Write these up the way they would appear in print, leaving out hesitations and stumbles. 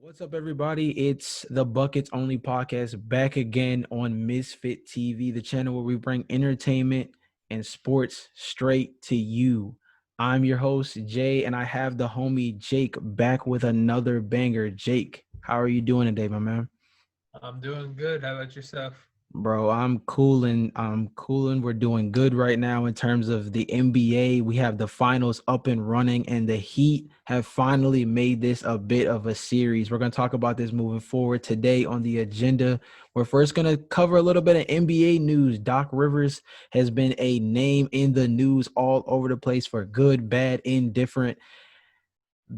What's up, everybody? It's the Buckets Only podcast back again on Misfit TV, the channel where we bring entertainment and sports straight to you. I'm your host, Jay, and I have the homie Jake back with another banger. Jake, how are you doing today, my man? I'm doing good. How about yourself? Bro, I'm cooling. I'm cooling. We're doing good right now in terms of the NBA. We have the finals up and running, and the Heat have finally made this a bit of a series. We're going to talk about this moving forward today on the agenda. We're first going to cover a little bit of NBA news. Doc Rivers has been a name in the news all over the place for good, bad, indifferent.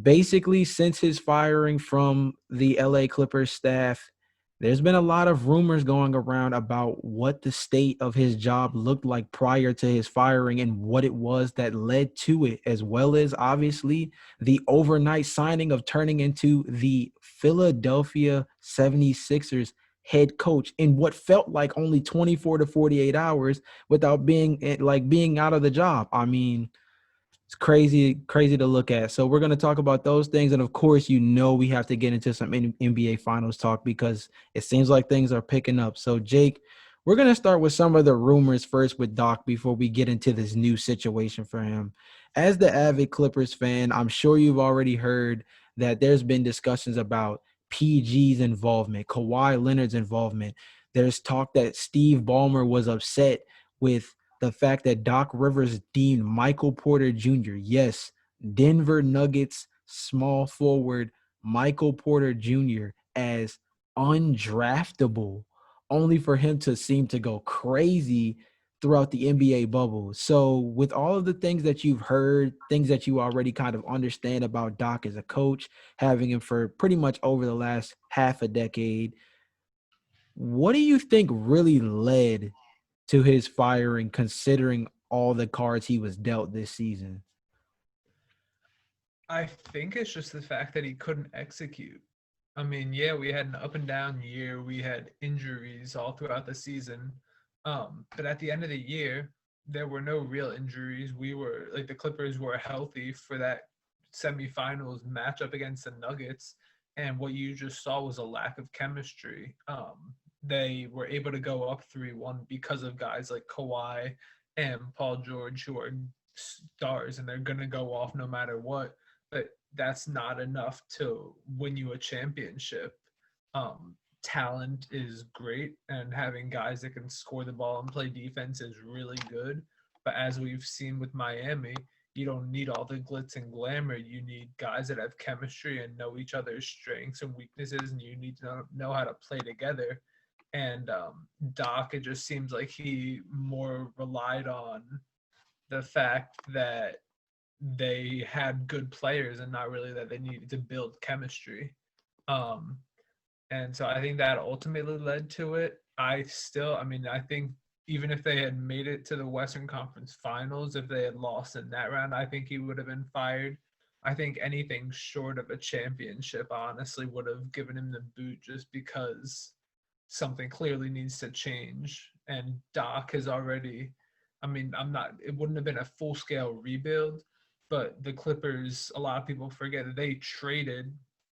Basically, since his firing from the LA Clippers staff, there's been a lot of rumors going around about what the state of his job looked like prior to his firing and what it was that led to it, as well as obviously the overnight signing of turning into the Philadelphia 76ers head coach in what felt like only 24 to 48 hours without being out of the job. I mean, it's crazy to look at. So we're going to talk about those things. And of course, we have to get into some NBA finals talk because it seems like things are picking up. So Jake, we're going to start with some of the rumors first with Doc before we get into this new situation for him. As the avid Clippers fan, I'm sure you've already heard that there's been discussions about PG's involvement, Kawhi Leonard's involvement. There's talk that Steve Ballmer was upset with the fact that Doc Rivers deemed Michael Porter Jr., yes, Denver Nuggets small forward Michael Porter Jr., as undraftable, only for him to seem to go crazy throughout the NBA bubble. So, with all of the things that you've heard, things that you already kind of understand about Doc as a coach, having him for pretty much over the last half a decade, what do you think really led to his firing, considering all the cards he was dealt this season? I think it's just the fact that he couldn't execute. I mean, yeah, we had an up and down year. We had injuries all throughout the season. But at the end of the year, there were no real injuries. We were like the Clippers were healthy for that semifinals matchup against the Nuggets. And what you just saw was a lack of chemistry. They were able to go up 3-1 because of guys like Kawhi and Paul George, who are stars and they're going to go off no matter what. But that's not enough to win you a championship. Talent is great, and having guys that can score the ball and play defense is really good. But as we've seen with Miami, you don't need all the glitz and glamour. You need guys that have chemistry and know each other's strengths and weaknesses, and you need to know how to play together. And Doc, it just seems like he more relied on the fact that they had good players and not really that they needed to build chemistry. Um, and so I think that ultimately led to it. I think even if they had made it to the Western Conference Finals, if they had lost in that round, I think he would have been fired. I think anything short of a championship, honestly, would have given him the boot just because something clearly needs to change. And Doc has already, it wouldn't have been a full scale rebuild, but the Clippers, a lot of people forget that they traded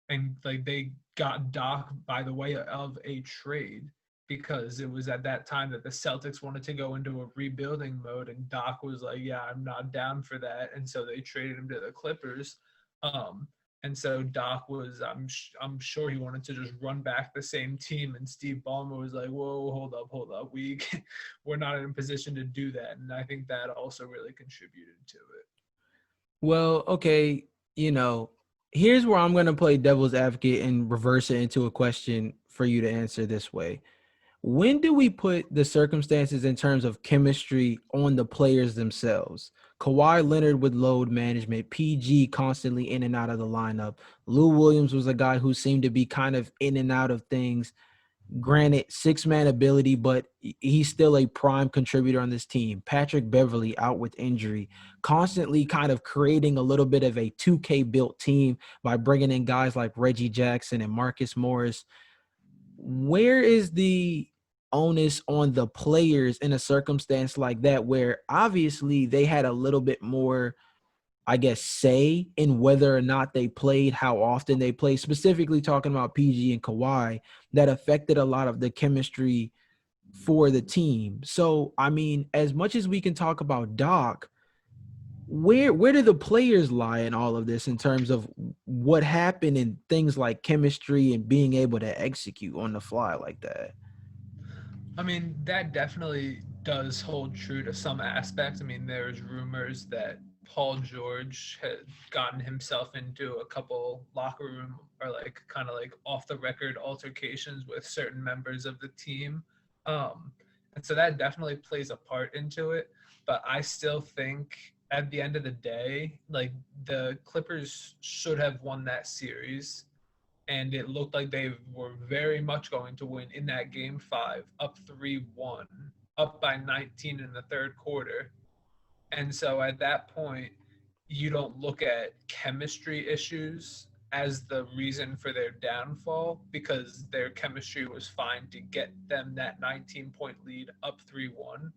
and like they got Doc by the way of a trade because it was at that time that the Celtics wanted to go into a rebuilding mode and Doc was like, yeah, I'm not down for that. And so they traded him to the Clippers. Um, and so Doc was, I'm sure he wanted to just run back the same team. And Steve Ballmer was like, "Whoa, hold up, we're not in a position to do that." And I think that also really contributed to it. Well, okay, here's where I'm going to play devil's advocate and reverse it into a question for you to answer this way. When do we put the circumstances in terms of chemistry on the players themselves? Kawhi Leonard with load management, PG constantly in and out of the lineup. Lou Williams was a guy who seemed to be kind of in and out of things. Granted, six-man ability, but he's still a prime contributor on this team. Patrick Beverly out with injury, constantly kind of creating a little bit of a 2K built team by bringing in guys like Reggie Jackson and Marcus Morris. Where is the onus on the players in a circumstance like that where obviously they had a little bit more I guess, say in whether or not they played, how often they played, specifically talking about PG and Kawhi, that affected a lot of the chemistry for the team. So, I mean, as much as we can talk about Doc, where do the players lie in all of this in terms of what happened and things like chemistry and being able to execute on the fly like that? I mean, that definitely does hold true to some aspects. I mean, there's rumors that Paul George had gotten himself into a couple locker room or like kind of like off the record altercations with certain members of the team. And so that definitely plays a part into it. But I still think at the end of the day, like the Clippers should have won that series, and it looked like they were very much going to win in that game 5, up 3-1, up by 19 in the third quarter. And so at that point, you don't look at chemistry issues as the reason for their downfall, because their chemistry was fine to get them that 19-point lead up 3-1.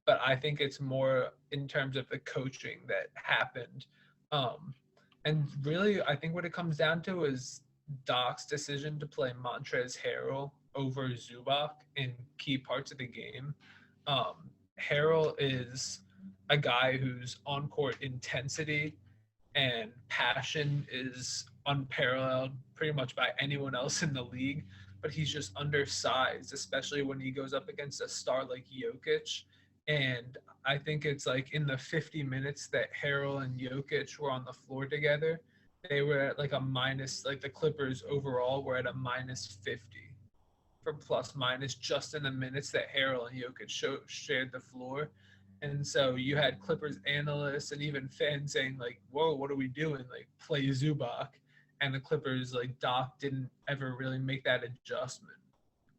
But I think it's more in terms of the coaching that happened. Um, and really, I think what it comes down to is Doc's decision to play Montrezl Harrell over Zubac in key parts of the game. Harrell is a guy whose on court intensity and passion is unparalleled pretty much by anyone else in the league, but he's just undersized, especially when he goes up against a star like Jokic. And I think it's like in the 50 minutes that Harrell and Jokic were on the floor together, they were at like a minus, like the Clippers overall were at a minus 50 for plus minus just in the minutes that Harrell and Jokic shared the floor. And so you had Clippers analysts and even fans saying like, "Whoa, what are we doing? Like play Zubac." And the Clippers, like Doc, didn't ever really make that adjustment.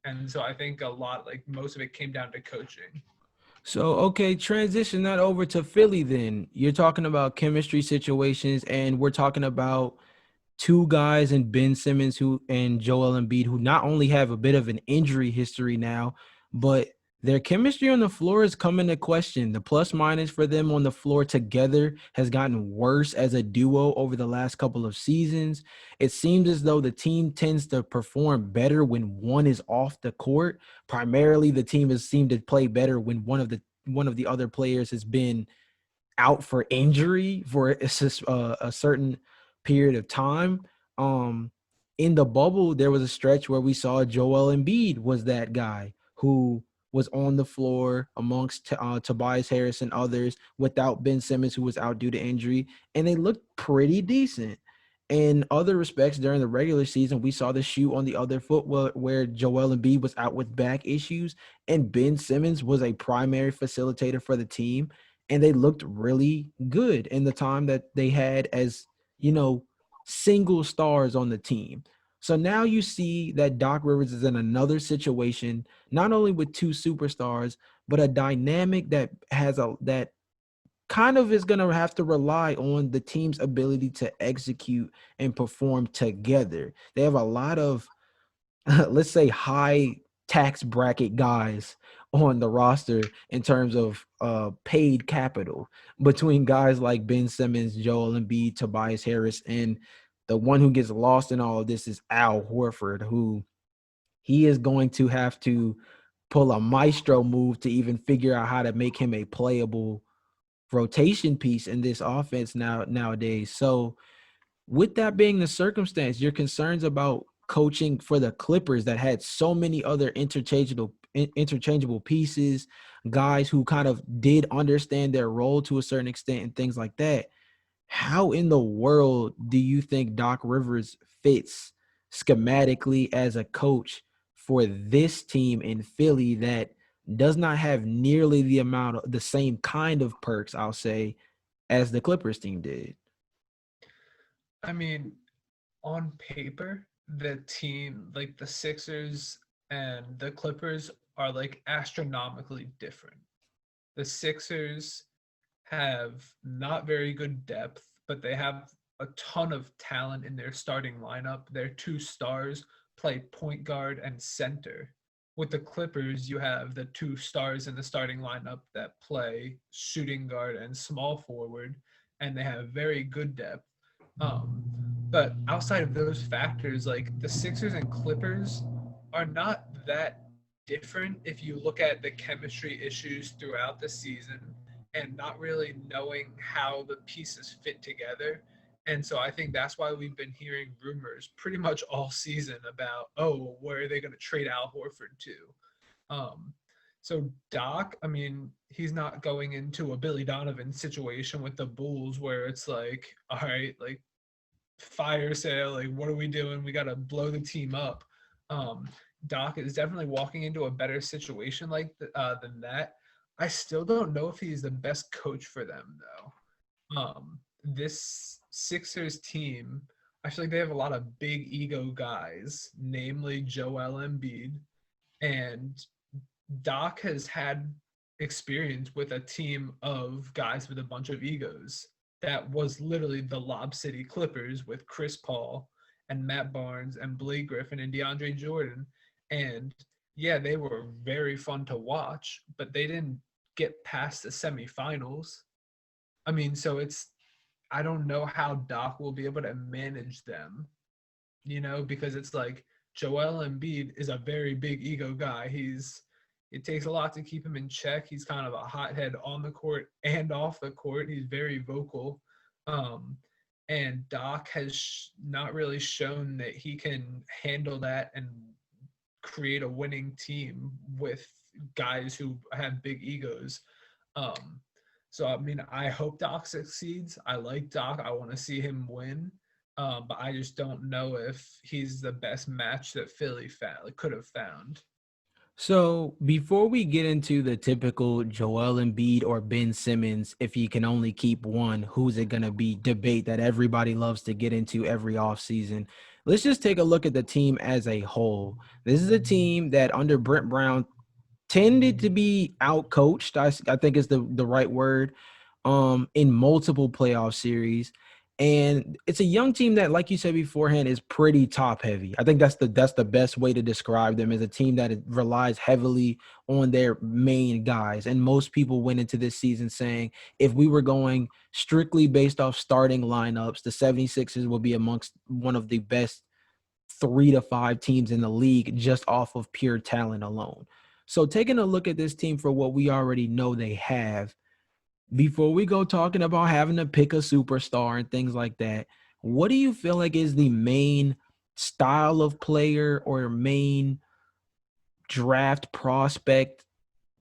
And so I think a lot, like most of it, came down to coaching. So, okay, transition that over to Philly then. You're talking about chemistry situations, and we're talking about two guys in Ben Simmons who and Joel Embiid who not only have a bit of an injury history now, but their chemistry on the floor is coming to question. The plus minus for them on the floor together has gotten worse as a duo over the last couple of seasons. It seems as though the team tends to perform better when one is off the court. Primarily, the team has seemed to play better when one of the other players has been out for injury for a certain period of time. Um, in the bubble, there was a stretch where we saw Joel Embiid was that guy who was on the floor amongst Tobias Harris and others without Ben Simmons, who was out due to injury, and they looked pretty decent. In other respects, during the regular season, we saw the shoe on the other foot where Joel Embiid was out with back issues, and Ben Simmons was a primary facilitator for the team, and they looked really good in the time that they had as, you know, single stars on the team. So now you see that Doc Rivers is in another situation, not only with two superstars, but a dynamic that has a that kind of is going to have to rely on the team's ability to execute and perform together. They have a lot of let's say high tax bracket guys on the roster in terms of paid capital between guys like Ben Simmons, Joel Embiid, Tobias Harris, and the one who gets lost in all of this is Al Horford, who he is going to have to pull a maestro move to even figure out how to make him a playable rotation piece in this offense nowadays. So with that being the circumstance, your concerns about coaching for the Clippers that had so many other interchangeable pieces, guys who kind of did understand their role to a certain extent and things like that. How in the world do you think Doc Rivers fits schematically as a coach for this team in Philly that does not have nearly the same kind of perks, I'll say, as the Clippers team did? I mean, on paper, the team, like the Sixers and the Clippers, are like astronomically different. The Sixers have not very good depth, but they have a ton of talent in their starting lineup. Their two stars play point guard and center. With the Clippers, you have the two stars in the starting lineup that play shooting guard and small forward. and they have very good depth. Um, but outside of those factors, like the Sixers and Clippers are not that different if you look at the chemistry issues throughout the season and not really knowing how the pieces fit together. And so I think that's why we've been hearing rumors pretty much all season about, oh, where are they going to trade Al Horford to? Um, so Doc, I mean, he's not going into a Billy Donovan situation with the Bulls where it's like, all right, like fire sale, like what are we doing? We got to blow the team up. Um, Doc is definitely walking into a better situation than that. I still don't know if he's the best coach for them though. This Sixers team, I feel like they have a lot of big ego guys, namely Joel Embiid, and Doc has had experience with a team of guys with a bunch of egos. That was literally the Lob City Clippers with Chris Paul and Matt Barnes and Blake Griffin and DeAndre Jordan. And yeah, they were very fun to watch, but they didn't get past the semifinals. I mean, so I don't know how Doc will be able to manage them, because it's like Joel Embiid is a very big ego guy. It takes a lot to keep him in check. He's kind of a hothead on the court and off the court. He's very vocal. Um, and Doc has not really shown that he can handle that and create a winning team with guys who have big egos. Um, so I mean, I hope Doc succeeds. I like Doc. I want to see him win. But I just don't know if he's the best match that could have found. So before we get into the typical Joel Embiid or Ben Simmons, if you can only keep one, who's it going to be debate that everybody loves to get into every offseason, let's just take a look at the team as a whole. This is a team that under Brent Brown tended to be outcoached. I think is the right word in multiple playoff series. And it's a young team that, like you said beforehand, is pretty top heavy. I think that's the best way to describe them, as a team that relies heavily on their main guys. And most people went into this season saying if we were going strictly based off starting lineups, the 76ers will be amongst one of the best 3 to 5 teams in the league just off of pure talent alone. So taking a look at this team for what we already know they have, before we go talking about having to pick a superstar and things like that, what do you feel like is the main style of player or main draft prospect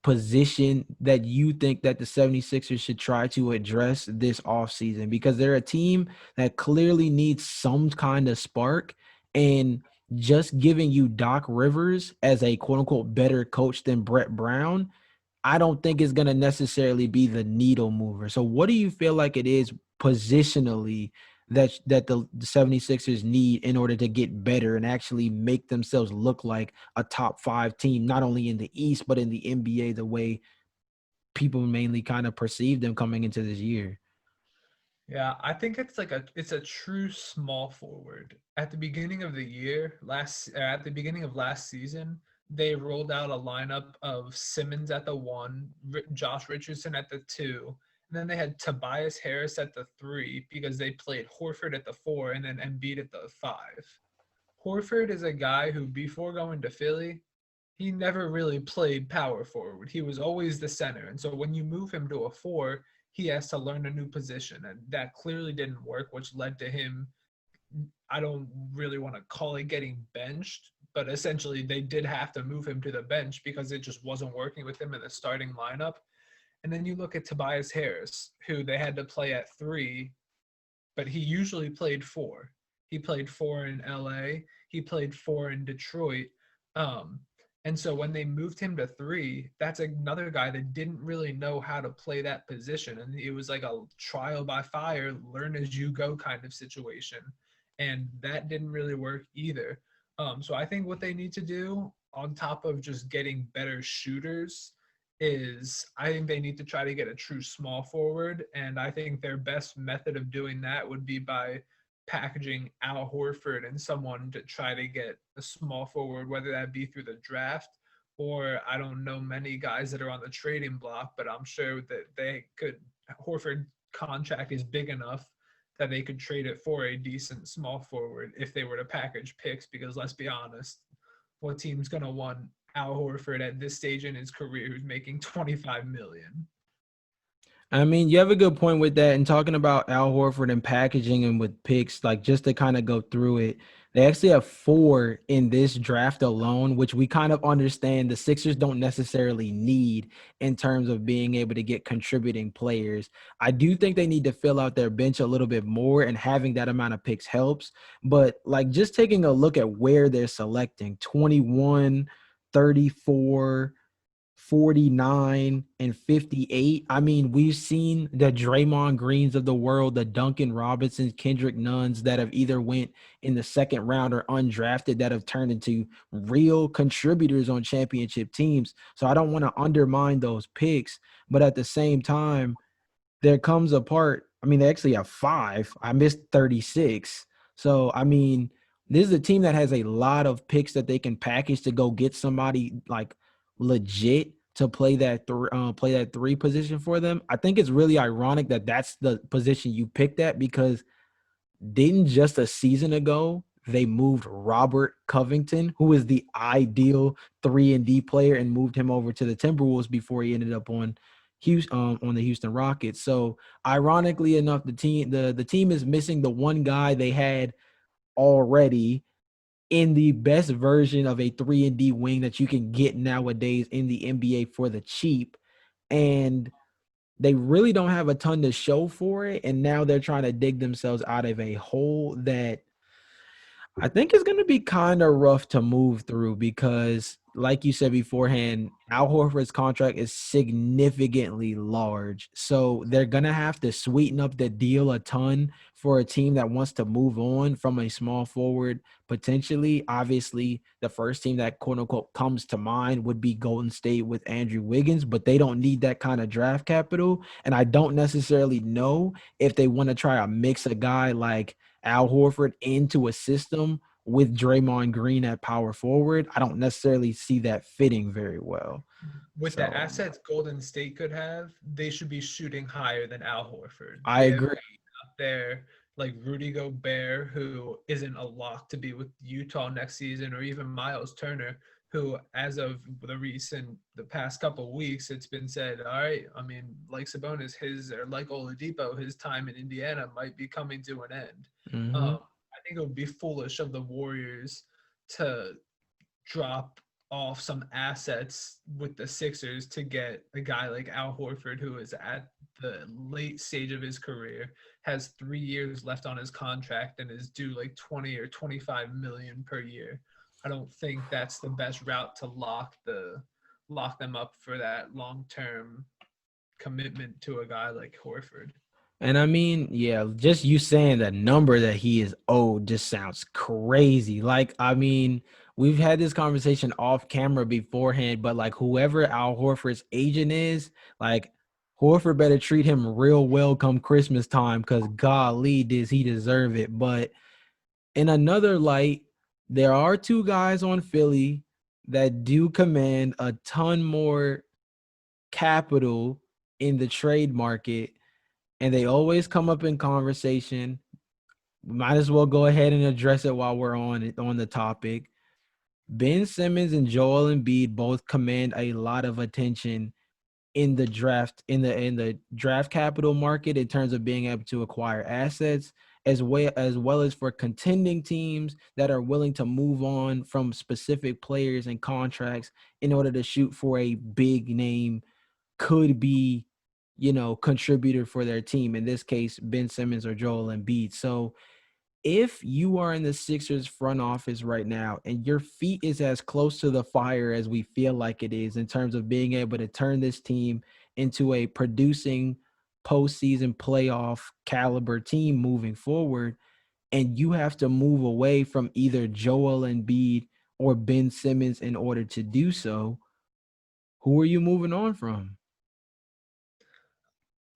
position that you think that the 76ers should try to address this offseason? Because they're a team that clearly needs some kind of spark, and just giving you Doc Rivers as a quote unquote better coach than Brett Brown, I don't think is going to necessarily be the needle mover. So what do you feel like it is positionally that the 76ers need in order to get better and actually make themselves look like a top 5 team, not only in the East, but in the NBA, the way people mainly kind of perceive them coming into this year? Yeah, I think it's a true small forward. At the beginning of the year, at the beginning of last season, they rolled out a lineup of Simmons at the 1, Josh Richardson at the 2, and then they had Tobias Harris at the 3 because they played Horford at the 4 and then Embiid at the 5. Horford is a guy who before going to Philly, he never really played power forward. He was always the center. And so when you move him to a 4, he has to learn a new position. And that clearly didn't work, which led to him, I don't really want to call it getting benched, but essentially they did have to move him to the bench because it just wasn't working with him in the starting lineup. And then you look at Tobias Harris, who they had to play at 3, but he usually played 4. He played 4 in LA. He played 4 in Detroit. Um, and so when they moved him to 3, that's another guy that didn't really know how to play that position. And it was like a trial by fire, learn as you go kind of situation. And that didn't really work either. So I think what they need to do, on top of just getting better shooters, is I think they need to try to get a true small forward. And I think their best method of doing that would be by packaging Al Horford and someone to try to get a small forward, whether that be through the draft or I don't know many guys that are on the trading block, but I'm sure that they could. Horford contract is big enough that they could trade it for a decent small forward if they were to package picks. Because let's be honest, what team's gonna want Al Horford at this stage in his career who's making 25 million? I mean, you have a good point with that. And talking about Al Horford and packaging and with picks, like just to kind of go through it, they actually have 4 in this draft alone, which we kind of understand the Sixers don't necessarily need in terms of being able to get contributing players. I do think they need to fill out their bench a little bit more, and having that amount of picks helps. But like just taking a look at where they're selecting 21, 34. 49 and 58. I mean, we've seen the Draymond Greens of the world, the Duncan Robinsons, Kendrick Nunns that have either went in the second round or undrafted that have turned into real contributors on championship teams. So I don't want to undermine those picks, but at the same time, there comes a part. I mean, they actually have 5. I missed 36. So, I mean, this is a team that has a lot of picks that they can package to go get somebody like legit to play that 3 position for them. I think it's really ironic that that's the position you picked at, because didn't just a season ago they moved Robert Covington, who is the ideal 3-and-D player, and moved him over to the Timberwolves before he ended up on the Houston Rockets. So ironically enough, the team is missing the one guy they had already in the best version of a 3-and-D wing that you can get nowadays in the NBA for the cheap. And they really don't have a ton to show for it. And now they're trying to dig themselves out of a hole that I think it's going to be kind of rough to move through, because, like you said beforehand, Al Horford's contract is significantly large. So they're going to have to sweeten up the deal a ton for a team that wants to move on from a small forward, potentially. Obviously, the first team that, quote unquote, comes to mind would be Golden State with Andrew Wiggins, but they don't need that kind of draft capital. And I don't necessarily know if they want to try to mix a guy like Al Horford into a system with Draymond Green at power forward. I don't necessarily see that fitting very well. With the So assets Golden State could have, they should be shooting higher than Al Horford. I They have agree. out there like Rudy Gobert, who isn't a lock to be with Utah next season, or even Miles Turner, who, as of the past couple of weeks, it's been said, all right, I mean, like Sabonis, or like Oladipo, his time in Indiana might be coming to an end. Mm-hmm. I think it would be foolish of the Warriors to drop off some assets with the Sixers to get a guy like Al Horford, who is at the late stage of his career, has 3 years left on his contract, and is due like 20 or 25 million per year. I don't think that's the best route to lock them up for that long term commitment to a guy like Horford. And I mean, yeah, just you saying the number that he is owed just sounds crazy. Like, I mean, we've had this conversation off camera beforehand, but like whoever Al Horford's agent is, like Horford better treat him real well come Christmas time, because golly, does he deserve it. But in another light, there are 2 guys on Philly that do command a ton more capital in the trade market, and they always come up in conversation. We might as well go ahead and address it while we're on the topic. Ben Simmons and Joel Embiid both command a lot of attention in the draft draft capital market in terms of being able to acquire assets, as well as for contending teams that are willing to move on from specific players and contracts in order to shoot for a big name, could be, contributor for their team. In this case, Ben Simmons or Joel Embiid. So if you are in the Sixers front office right now and your feet is as close to the fire as we feel like it is in terms of being able to turn this team into a producing postseason playoff caliber team moving forward, and you have to move away from either Joel Embiid or Ben Simmons in order to do so, who are you moving on from?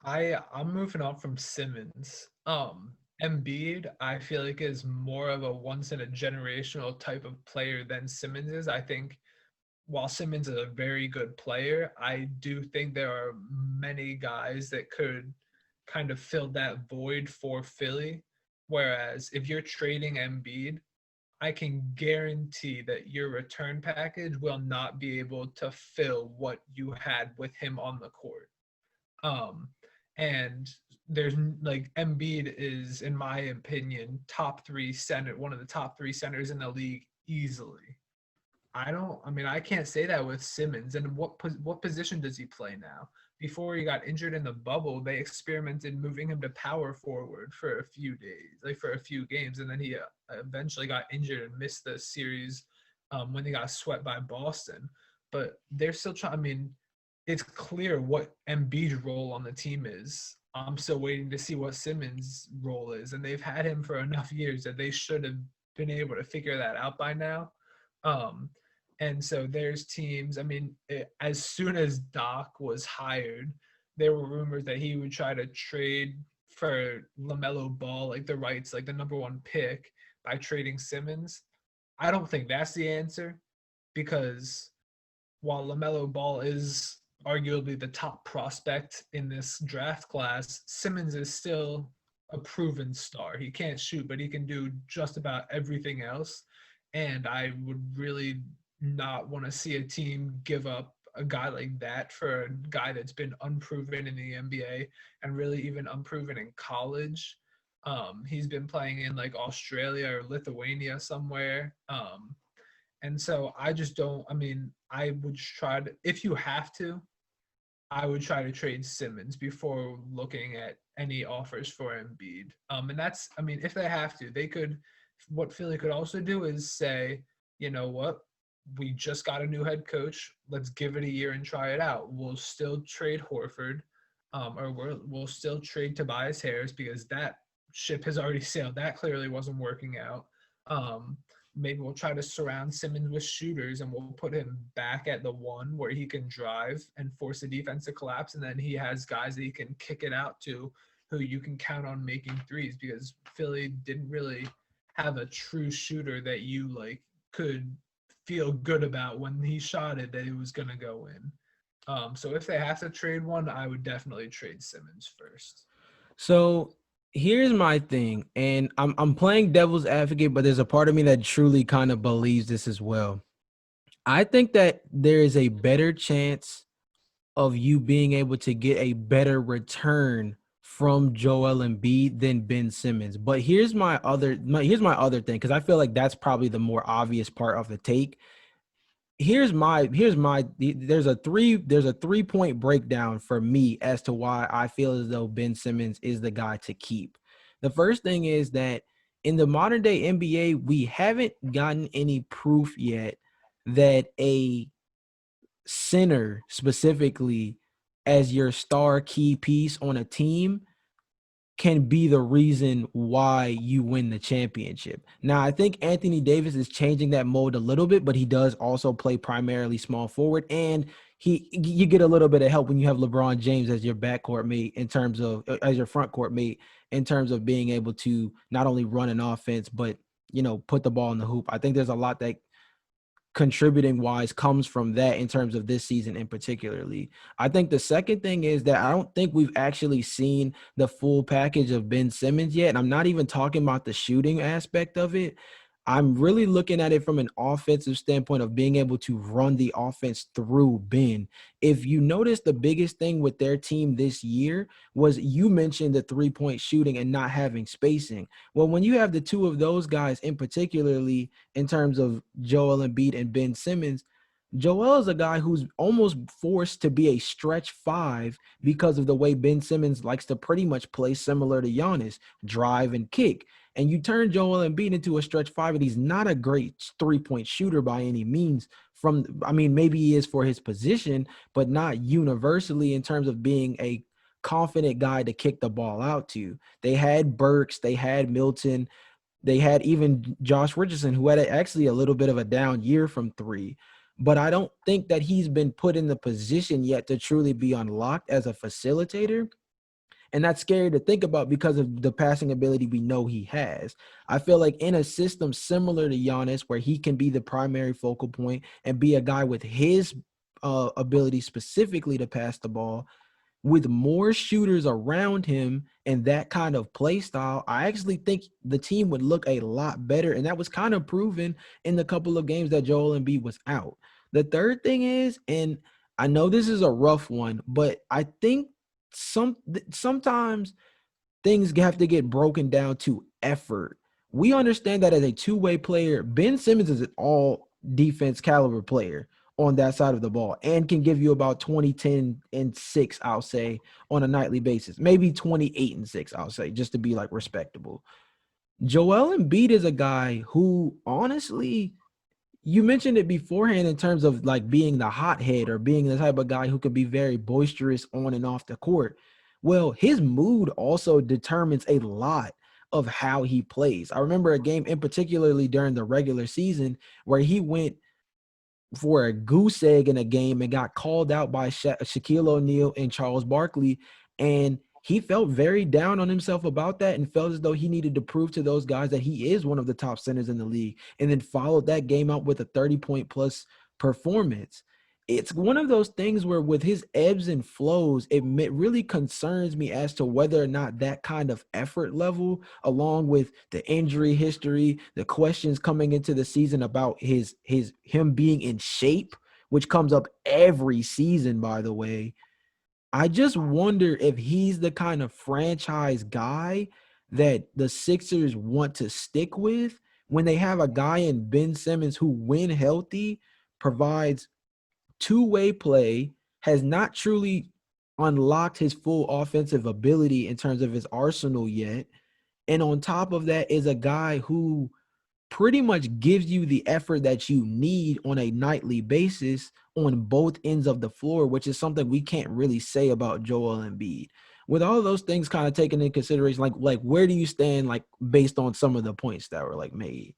I'm moving on from Simmons. Embiid, I feel like is more of a once in a generational type of player than Simmons is. I think while Simmons is a very good player, I do think there are many guys that could kind of filled that void for Philly. Whereas if you're trading Embiid, I can guarantee that your return package will not be able to fill what you had with him on the court. Um, and there's like Embiid is, in my opinion, top three center, one of the top three centers in the league easily. I mean, I can't say that with Simmons. And what position does he play now? Before he got injured in the bubble, they experimented moving him to power forward for a few days, like for a few games, and then he eventually got injured and missed the series when they got swept by Boston. But they're still trying. I mean, it's clear what Embiid's role on the team is. I'm still waiting to see what Simmons' role is, and they've had him for enough years that they should have been able to figure that out by now. Um, and so there's teams. I mean, as soon as Doc was hired, there were rumors that he would try to trade for LaMelo Ball, like the rights, like the number one pick, by trading Simmons. I don't think that's the answer, because while LaMelo Ball is arguably the top prospect in this draft class, Simmons is still a proven star. He can't shoot, but he can do just about everything else. And I would really not want to see a team give up a guy like that for a guy that's been unproven in the NBA and really even unproven in college. He's been playing in like Australia or Lithuania somewhere. And so I just don't, I mean, I would try to, if you have to, I would try to trade Simmons before looking at any offers for Embiid. And that's, I mean, if they have to, they could, what Philly could also do is say, you know what, we just got a new head coach. Let's give it a year and try it out. We'll still trade Horford, or we'll still trade Tobias Harris, because that ship has already sailed. That clearly wasn't working out. Maybe we'll try to surround Simmons with shooters, and we'll put him back at the one where he can drive and force the defense to collapse. And then he has guys that he can kick it out to who you can count on making threes, because Philly didn't really have a true shooter that you like could feel good about when he shot it that it was going to go in. So if they have to trade one, I would definitely trade Simmons first. So here's my thing, and I'm playing devil's advocate, but there's a part of me that truly kind of believes this as well. I think that there is a better chance of you being able to get a better return from Joel Embiid than Ben Simmons. But here's my other thing, because I feel like that's probably the more obvious part of the take. There's a 3-point breakdown for me as to why I feel as though Ben Simmons is the guy to keep. The first thing is that in the modern day NBA, we haven't gotten any proof yet that a center specifically as your star key piece on a team can be the reason why you win the championship. Now, I think Anthony Davis is changing that mold a little bit, but he does also play primarily small forward, and you get a little bit of help when you have LeBron James as your backcourt mate in terms of as your front court mate in terms of being able to not only run an offense but put the ball in the hoop. I think there's a lot that contributing wise comes from that in terms of this season in particularly. I think the second thing is that I don't think we've actually seen the full package of Ben Simmons yet. And I'm not even talking about the shooting aspect of it. I'm really looking at it from an offensive standpoint of being able to run the offense through Ben. If you notice, the biggest thing with their team this year was, you mentioned the 3-point shooting and not having spacing. Well, when you have the two of those guys in particularly in terms of Joel Embiid and Ben Simmons, Joel is a guy who's almost forced to be a stretch five because of the way Ben Simmons likes to pretty much play similar to Giannis, drive and kick. And you turn Joel Embiid into a stretch five, and he's not a great 3-point shooter by any means. Maybe he is for his position, but not universally in terms of being a confident guy to kick the ball out to. They had Burks, they had Milton, they had even Josh Richardson, who had actually a little bit of a down year from three. But I don't think that he's been put in the position yet to truly be unlocked as a facilitator. And that's scary to think about because of the passing ability we know he has. I feel like in a system similar to Giannis, where he can be the primary focal point and be a guy with his ability specifically to pass the ball, with more shooters around him and that kind of play style, I actually think the team would look a lot better. And that was kind of proven in the couple of games that Joel Embiid was out. The third thing is, and I know this is a rough one, but I think sometimes things have to get broken down to effort. We understand that as a two-way player, Ben Simmons is an all defense caliber player on that side of the ball and can give you about 20, 10, and 6, I'll say, on a nightly basis. Maybe 28 and 6, I'll say, just to be like respectable. Joel Embiid is a guy who honestly, you mentioned it beforehand in terms of like being the hothead or being the type of guy who could be very boisterous on and off the court. Well, his mood also determines a lot of how he plays. I remember a game in particularly during the regular season where he went for a goose egg in a game and got called out by Shaquille O'Neal and Charles Barkley. And he felt very down on himself about that and felt as though he needed to prove to those guys that he is one of the top centers in the league, and then followed that game out with a 30-point plus performance. It's one of those things where with his ebbs and flows, it really concerns me as to whether or not that kind of effort level, along with the injury history, the questions coming into the season about him being in shape, which comes up every season, by the way. I just wonder if he's the kind of franchise guy that the Sixers want to stick with when they have a guy in Ben Simmons who, when healthy, provides two-way play, has not truly unlocked his full offensive ability in terms of his arsenal yet. And on top of that is a guy who pretty much gives you the effort that you need on a nightly basis on both ends of the floor, which is something we can't really say about Joel Embiid. With all those things kind of taken into consideration, like where do you stand, like based on some of the points that were like made?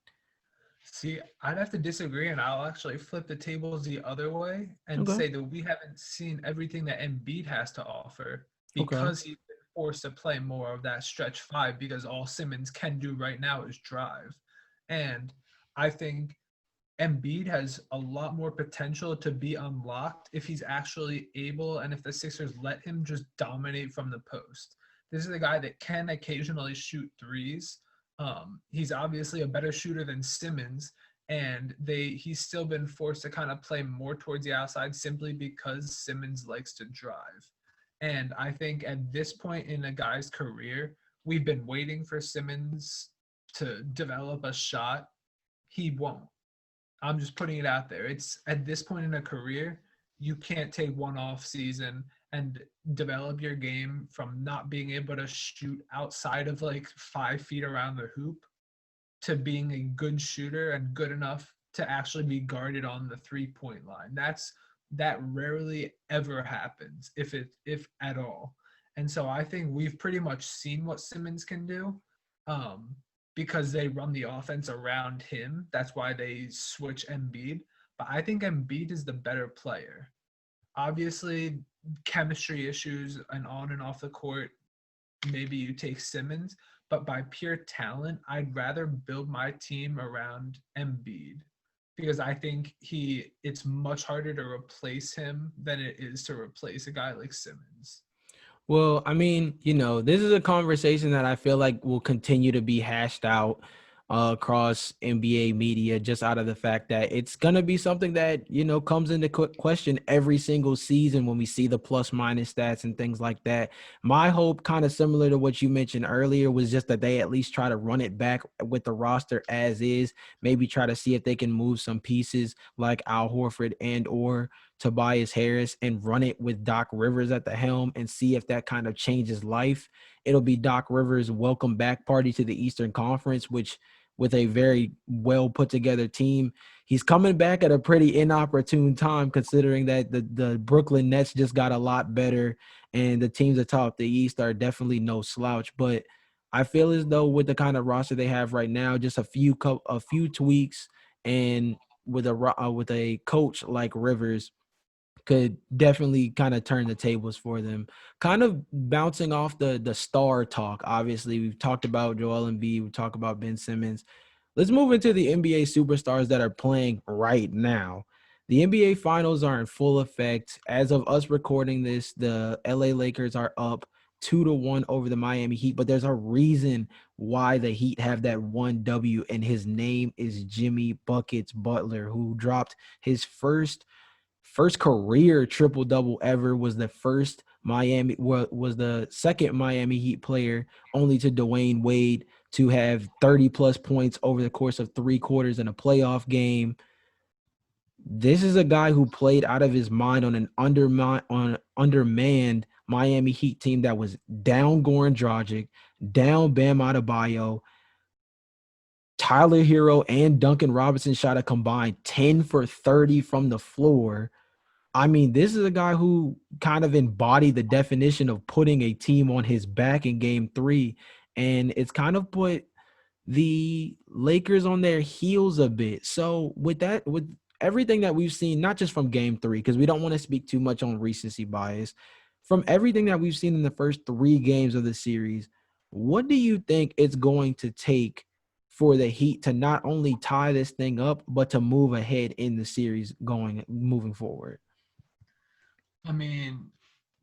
See, I'd have to disagree, and I'll actually flip the tables the other way and Okay. say that we haven't seen everything that Embiid has to offer Okay. because he's been forced to play more of that stretch five because all Simmons can do right now is drive. And I think Embiid has a lot more potential to be unlocked if he's actually able and if the Sixers let him just dominate from the post. This is a guy that can occasionally shoot threes. He's obviously a better shooter than Simmons, and he's still been forced to kind of play more towards the outside simply because Simmons likes to drive. And I think at this point in a guy's career, we've been waiting for Simmons to develop a shot. He won't. I'm just putting it out there. It's at this point in a career, you can't take one off season and develop your game from not being able to shoot outside of like 5 feet around the hoop to being a good shooter and good enough to actually be guarded on the 3-point line. That rarely ever happens, if at all. And so I think we've pretty much seen what Simmons can do. Um, because they run the offense around him. That's why they switch Embiid. But I think Embiid is the better player. Obviously, chemistry issues and on and off the court, maybe you take Simmons. But by pure talent, I'd rather build my team around Embiid because I think it's much harder to replace him than it is to replace a guy like Simmons. Well, I mean, this is a conversation that I feel like will continue to be hashed out across NBA media, just out of the fact that it's going to be something that, comes into question every single season when we see the plus minus stats and things like that. My hope, kind of similar to what you mentioned earlier, was just that they at least try to run it back with the roster as is, maybe try to see if they can move some pieces like Al Horford and or Tobias Harris and run it with Doc Rivers at the helm and see if that kind of changes life. It'll be Doc Rivers' welcome back party to the Eastern Conference, which with a very well put together team. He's coming back at a pretty inopportune time considering that the Brooklyn Nets just got a lot better and the teams atop the East are definitely no slouch. But I feel as though with the kind of roster they have right now, just a few tweaks and with a coach like Rivers could definitely kind of turn the tables for them. Kind of bouncing off the star talk. Obviously, we've talked about Joel Embiid, we talked about Ben Simmons. Let's move into the NBA superstars that are playing right now. The NBA Finals are in full effect. As of us recording this, the LA Lakers are up 2-1 over the Miami Heat, but there's a reason why the Heat have that one W, and his name is Jimmy Buckets Butler, who dropped his first career triple double ever. Was the first Miami was the second Miami Heat player, only to Dwayne Wade, to have 30 plus points over the course of 3 quarters in a playoff game. This is a guy who played out of his mind on an undermanned Miami Heat team that was down Goran Dragic, down Bam Adebayo. Tyler Hero and Duncan Robinson shot a combined 10 for 30 from the floor. I mean, this is a guy who kind of embodied the definition of putting a team on his back in game 3. And it's kind of put the Lakers on their heels a bit. So with everything that we've seen, not just from game 3, because we don't want to speak too much on recency bias, from everything that we've seen in the first 3 games of the series, what do you think it's going to take for the Heat to not only tie this thing up, but to move ahead in the series moving forward? I mean,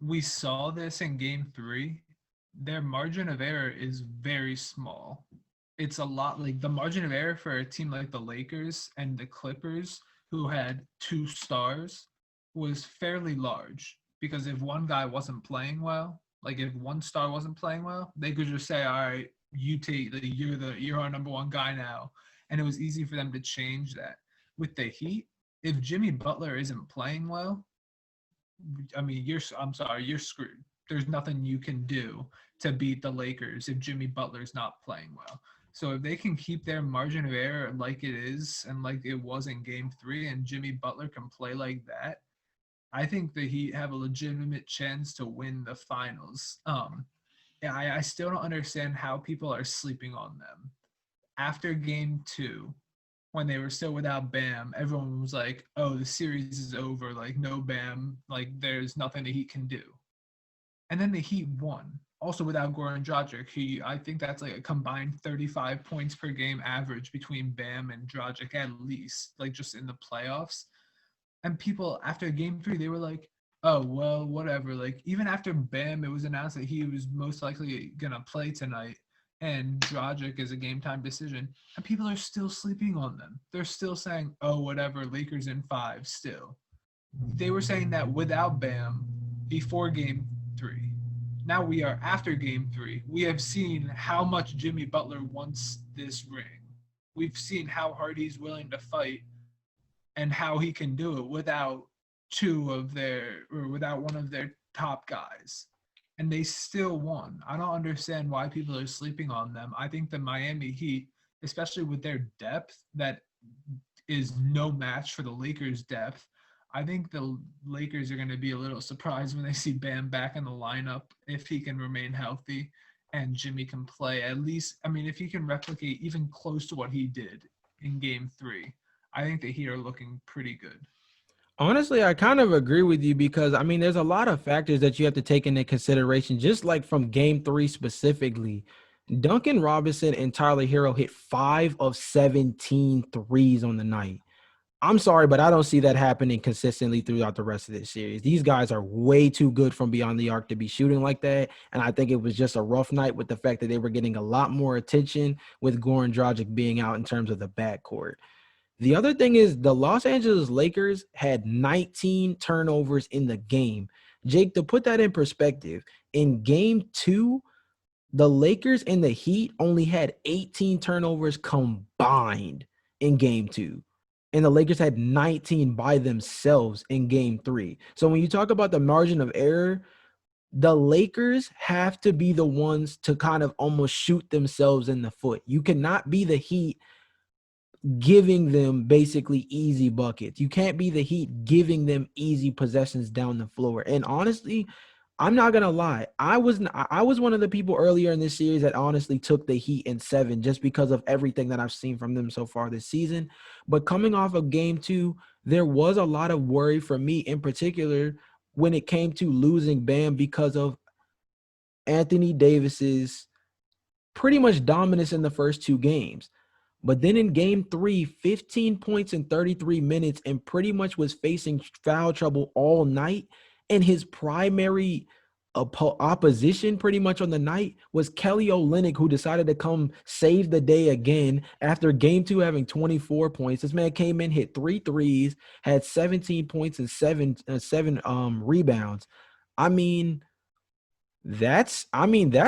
we saw this in game 3. Their margin of error is very small. It's a lot like the margin of error for a team like the Lakers and the Clippers, who had 2 stars, was fairly large, because if one guy wasn't playing well, like if one star wasn't playing well, they could just say, all right, you're our number one guy now. And it was easy for them to change that. With the Heat, if Jimmy Butler isn't playing well, I mean, I'm sorry, you're screwed. There's nothing you can do to beat the Lakers if Jimmy Butler's not playing well. So if they can keep their margin of error like it is and like it was in game 3, and Jimmy Butler can play like that, I think the Heat have a legitimate chance to win the finals. Yeah, I still don't understand how people are sleeping on them. After game 2, when they were still without Bam, everyone was like, oh, the series is over. Like, no Bam. Like, there's nothing the Heat can do. And then the Heat won. Also without Goran Dragic. I think that's like a combined 35 points per game average between Bam and Dragic at least, like just in the playoffs. And people, after game 3, they were like, oh, well, whatever. Like, even after Bam, it was announced that he was most likely going to play tonight, and Dragic is a game time decision, and people are still sleeping on them. They're still saying, oh, whatever, Lakers in 5 still. They were saying that without Bam before game 3. Now we are after game 3. We have seen how much Jimmy Butler wants this ring. We've seen how hard he's willing to fight and how he can do it without without one of their top guys. And they still won. I don't understand why people are sleeping on them. I think the Miami Heat, especially with their depth that is no match for the Lakers' depth, I think the Lakers are going to be a little surprised when they see Bam back in the lineup, if he can remain healthy and Jimmy can play. At least, I mean, if he can replicate even close to what he did in game 3, I think the Heat are looking pretty good. Honestly, I kind of agree with you because I mean, there's a lot of factors that you have to take into consideration, just like from game 3 specifically. Duncan Robinson and Tyler Hero hit 5 of 17 threes on the night. I'm sorry, but I don't see that happening consistently throughout the rest of this series. These guys are way too good from beyond the arc to be shooting like that. And I think it was just a rough night with the fact that they were getting a lot more attention with Goran Dragic being out in terms of the backcourt. The other thing is the Los Angeles Lakers had 19 turnovers in the game. Jake, to put that in perspective, in game 2, the Lakers and the Heat only had 18 turnovers combined in game 2. And the Lakers had 19 by themselves in game 3. So when you talk about the margin of error, the Lakers have to be the ones to kind of almost shoot themselves in the foot. You cannot be the Heat giving them basically easy buckets. You can't be the Heat giving them easy possessions down the floor. And honestly, I'm not gonna lie. I was one of the people earlier in this series that honestly took the Heat in 7 just because of everything that I've seen from them so far this season. But coming off of game 2, there was a lot of worry for me in particular when it came to losing Bam because of Anthony Davis's pretty much dominance in the first 2 games. But then in game 3, 15 points in 33 minutes and pretty much was facing foul trouble all night. And his primary opposition pretty much on the night was Kelly Olynyk, who decided to come save the day again after game 2 having 24 points. This man came in, hit 3 threes, had 17 points and seven rebounds. I mean, that's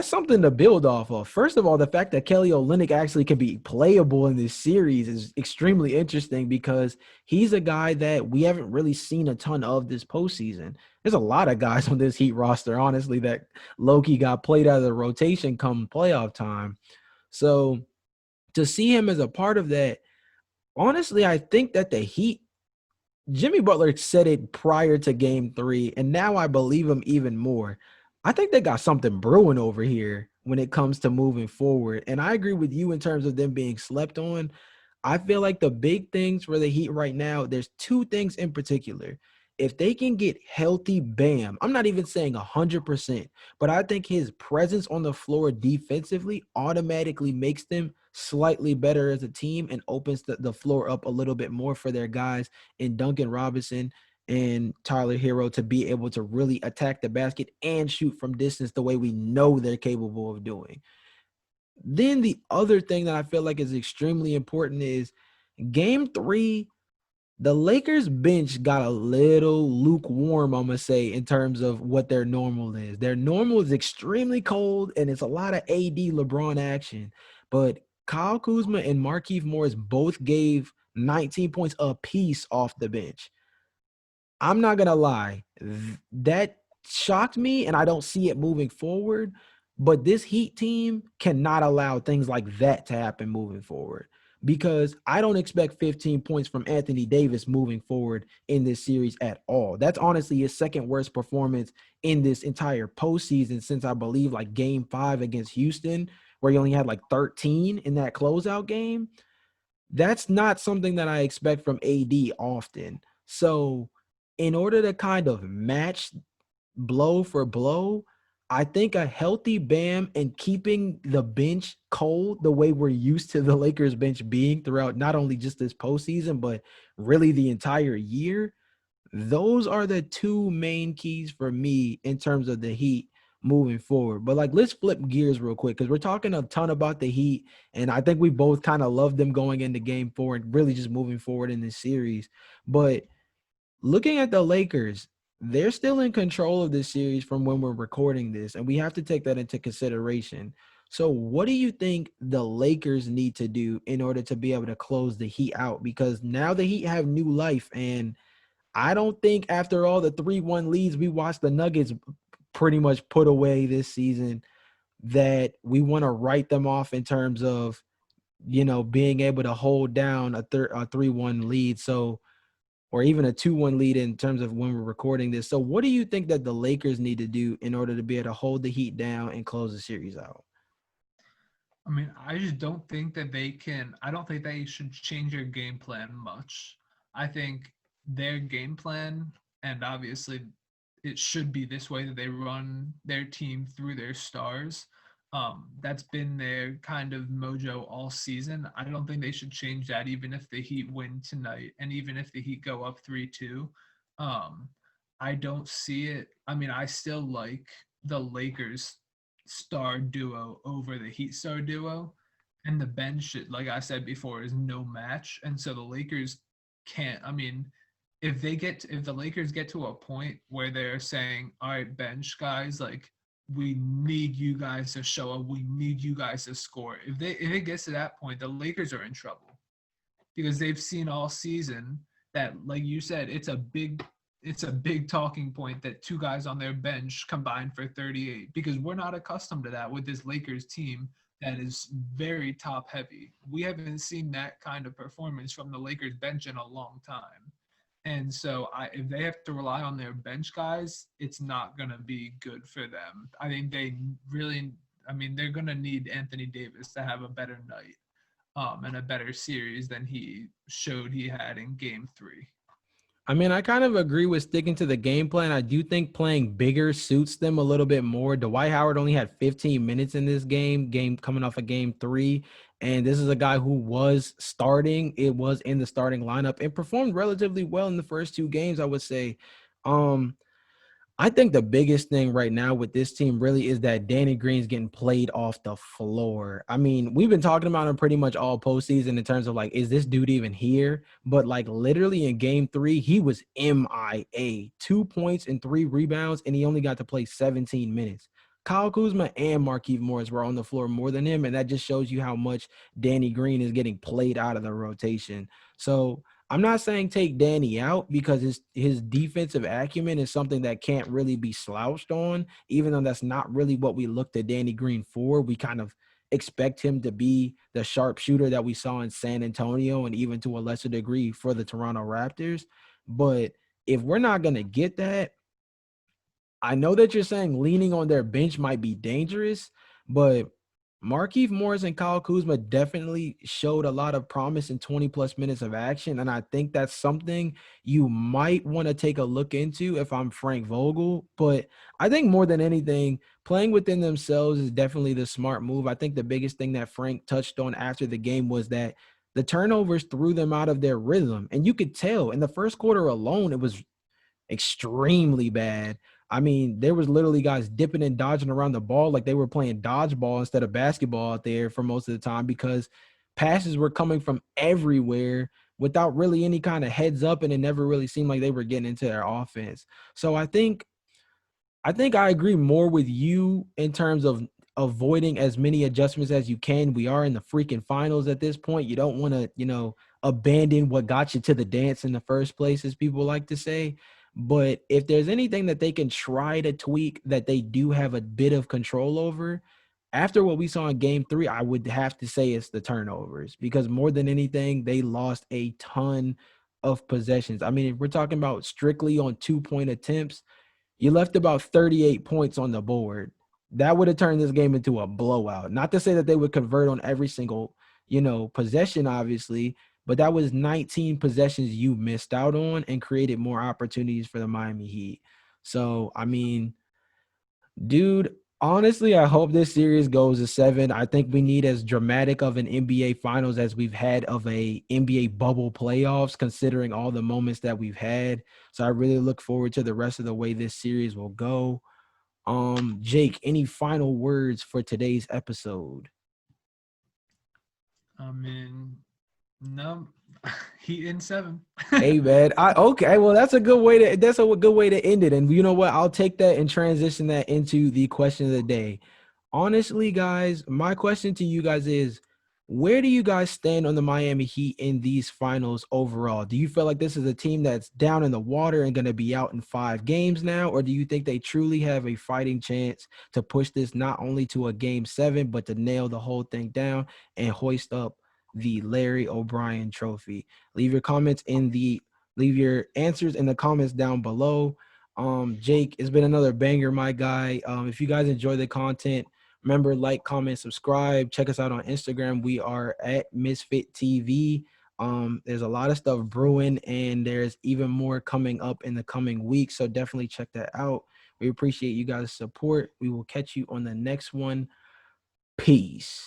something to build off of. First of all, the fact that Kelly Olynyk actually can be playable in this series is extremely interesting because he's a guy that we haven't really seen a ton of this postseason. There's a lot of guys on this Heat roster, honestly, that low-key got played out of the rotation come playoff time. So to see him as a part of that, honestly, I think that the Heat, Jimmy Butler said it prior to game 3, and now I believe him even more. I think they got something brewing over here when it comes to moving forward. And I agree with you in terms of them being slept on. I feel like the big things for the Heat right now, there's two things in particular. If they can get healthy Bam, I'm not even saying 100%, but I think his presence on the floor defensively automatically makes them slightly better as a team and opens the floor up a little bit more for their guys in Duncan Robinson and Tyler Hero to be able to really attack the basket and shoot from distance the way we know they're capable of doing. Then the other thing that I feel like is extremely important is game 3, the Lakers bench got a little lukewarm, I'm going to say, in terms of what their normal is. Their normal is extremely cold, and it's a lot of AD LeBron action. But Kyle Kuzma and Markieff Morris both gave 19 points apiece off the bench. I'm not going to lie. That shocked me, and I don't see it moving forward. But this Heat team cannot allow things like that to happen moving forward because I don't expect 15 points from Anthony Davis moving forward in this series at all. That's honestly his second worst performance in this entire postseason since I believe like game 5 against Houston, where he only had like 13 in that closeout game. That's not something that I expect from AD often. So in order to kind of match blow for blow, I think a healthy Bam and keeping the bench cold the way we're used to the Lakers bench being throughout not only just this postseason, but really the entire year, those are the two main keys for me in terms of the Heat moving forward. But like, let's flip gears real quick because we're talking a ton about the Heat, and I think we both kind of love them going into game 4 and really just moving forward in this series. But looking at the Lakers, they're still in control of this series from when we're recording this, and we have to take that into consideration. So what do you think the Lakers need to do in order to be able to close the Heat out? Because now the Heat have new life, and I don't think after all the 3-1 leads we watched the Nuggets pretty much put away this season that we want to write them off in terms of, being able to hold down a 3-1 lead. So, or even a 2-1 lead in terms of when we're recording this. So what do you think that the Lakers need to do in order to be able to hold the Heat down and close the series out? I mean, I just don't think that they can. I don't think they should change their game plan much. I think their game plan, and obviously it should be this way that they run their team through their stars. That's been their kind of mojo all season. I don't think they should change that, even if the Heat win tonight, and even if the Heat go up 3-2. Um, I don't see it. I mean, I still like the Lakers star duo over the Heat star duo, and the bench, like I said before, is no match. And so the Lakers can't. I mean, if the Lakers get to a point where they're saying, "All right, bench guys, like we need you guys to show up. We need you guys to score." If it gets to that point, the Lakers are in trouble because they've seen all season that, like you said, it's a big talking point that two guys on their bench combined for 38 because we're not accustomed to that with this Lakers team that is very top heavy. We haven't seen that kind of performance from the Lakers bench in a long time. And so if they have to rely on their bench guys, it's not going to be good for them. I think they're going to need Anthony Davis to have a better night and a better series than he showed he had in game 3. I mean, I kind of agree with sticking to the game plan. I do think playing bigger suits them a little bit more. Dwight Howard only had 15 minutes in this game coming off of game 3. And this is a guy who was starting. It was in the starting lineup and performed relatively well in the first two games, I would say. Um, I think the biggest thing right now with this team really is that Danny Green's getting played off the floor. I mean, we've been talking about him pretty much all postseason in terms of like, is this dude even here? But like literally in game 3, he was MIA, 2 points and 3 rebounds, and he only got to play 17 minutes. Kyle Kuzma and Markieff Morris were on the floor more than him, and that just shows you how much Danny Green is getting played out of the rotation. So I'm not saying take Danny out because his defensive acumen is something that can't really be slouched on, even though that's not really what we looked at Danny Green for. We kind of expect him to be the sharpshooter that we saw in San Antonio and even to a lesser degree for the Toronto Raptors. But if we're not going to get that, I know that you're saying leaning on their bench might be dangerous, but Markieff Morris and Kyle Kuzma definitely showed a lot of promise in 20 plus minutes of action. And I think that's something you might want to take a look into if I'm Frank Vogel. But I think more than anything, playing within themselves is definitely the smart move. I think the biggest thing that Frank touched on after the game was that the turnovers threw them out of their rhythm. And you could tell in the first quarter alone, it was extremely bad. I mean, there was literally guys dipping and dodging around the ball like they were playing dodgeball instead of basketball out there for most of the time because passes were coming from everywhere without really any kind of heads up, and it never really seemed like they were getting into their offense. So I think I agree more with you in terms of avoiding as many adjustments as you can. We are in the freaking finals at this point. You don't want to, abandon what got you to the dance in the first place, as people like to say. But if there's anything that they can try to tweak that they do have a bit of control over, after what we saw in game 3, I would have to say it's the turnovers because more than anything, they lost a ton of possessions. I mean, if we're talking about strictly on 2-point attempts, you left about 38 points on the board. That would have turned this game into a blowout. Not to say that they would convert on every single, possession, obviously, but that was 19 possessions you missed out on and created more opportunities for the Miami Heat. So, I mean, dude, honestly, I hope this series goes to 7. I think we need as dramatic of an NBA Finals as we've had of a NBA bubble playoffs, considering all the moments that we've had. So I really look forward to the rest of the way this series will go. Jake, any final words for today's episode? I mean, no, Heat in 7. Hey man, okay. Well, that's a good way to end it. And you know what? I'll take that and transition that into the question of the day. Honestly, guys, my question to you guys is, where do you guys stand on the Miami Heat in these finals overall? Do you feel like this is a team that's down in the water and going to be out in 5 games now, or do you think they truly have a fighting chance to push this not only to a game 7, but to nail the whole thing down and hoist up the Larry O'Brien trophy? Leave your answers in the comments down below. Jake, it's been another banger, my guy. If you guys enjoy the content, remember, like, comment, subscribe. Check us out on Instagram. We are at MisfitTV. There's a lot of stuff brewing, and there's even more coming up in the coming weeks. So definitely check that out. We appreciate you guys' support. We will catch you on the next one. Peace.